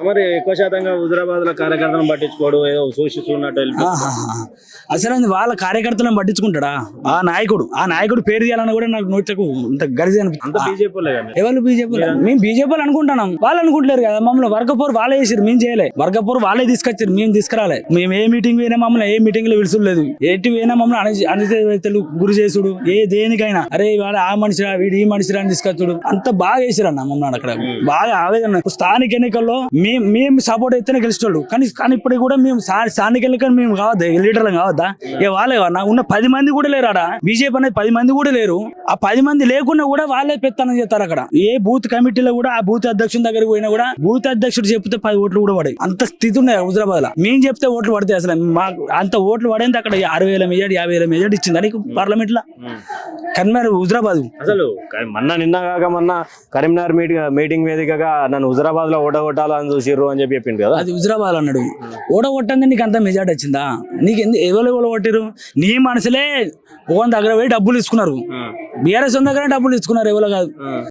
మరి ఎక్కువ శాతంగా హుజరాబాద్ లో కార్యకర్తలను పట్టించుకోడు, ఏదో సూచిస్తున్నట్టు అసలు వాళ్ళ కార్యకర్తలను పట్టించుకుంటాడా? ఆ నాయకుడు పేరు తీయాలని కూడా నాకు నోటకు ఇంత గరిజి అంత బీజేపీ ఎవరు బీజేపీ? మేము బీజేపీ అనుకుంటున్నాం, వాళ్ళు అనుకుంటలేరు కదా. మమ్మల్ని వర్గపూర్ వాళ్ళే చేసారు, మేము చేయలే. వర్గపూర్ వాళ్ళే తీసుకొచ్చారు, మేము తీసుకురాలే. మేము ఏ మీటింగ్ పోయినా మమ్మల్ని ఏ మీటింగ్ లో విడుచులేదు. ఎట్టి పోయినా మమ్మల్ని అనితలు గురి చేసుడు, ఏ దేనికైనా అరే వాళ్ళ ఆ మనిషిరా వీడు ఈ మనిషిరా అని తీసుకొచ్చుడు అంత బాగా చేసారు అన్న మమ్మల్ని అక్కడ. బాగా ఆవేదన. స్థానిక ఎన్నికల్లో మేము సపోర్ట్ అయితేనే గెలిచేవాళ్ళు, కానీ ఇప్పుడు కూడా మేము స్థానిక ఎన్నికలు మేము కావద్దా, లీడర్లు కావద్దా? వాళ్ళే ఉన్న 10 మంది కూడా లేరు ఆడ. బీజేపీ అనేది 10 మంది కూడా లేరు. ఆ 10 మంది లేకున్నా కూడా వాళ్ళే పెత్తనం చేస్తారు అక్కడ. ఏ బూత్ కమిటీలో కూడా ఆ బూత్ అధ్యక్షుడి దగ్గరికి పోయినా కూడా బూత్ అధ్యక్షుడు చెప్తే 10 ఓట్లు కూడా పడాయి. అంత స్థితి ఉన్నాయి హుజరాబాద్ లో. మేము చెప్తే ఓట్లు పడతాయి. అసలు మాకు అంత ఓట్లు పడేంత అక్కడ 60,000 మెజార్టీ 50,000 మెజార్టీ ఇచ్చింది అని పార్లమెంట్ లో. కన్మర్ హుజరాబాద్ అసలు నిన్న కాక మొన్న కరీంనగర్ మీటింగ్ వేదికగా నన్ను హుజరాబాద్ లో ఓడగొట్టాలని చూసిర్రు అని చెప్పిండు కదా. అది హుజరాబాద్ అన్నాడు. ఓడగొట్టంది నీకు అంత మెజార్టీ వచ్చిందా? నీకు ఎవరు ఓడగొట్టిరు? నీ మనసులే ఓన్ దగ్గర పోయి డబ్బులు తీసుకున్నారు. బీఆర్ఎస్ దగ్గర డబ్బులు తీసుకున్నారు, ఎవరో కాదు.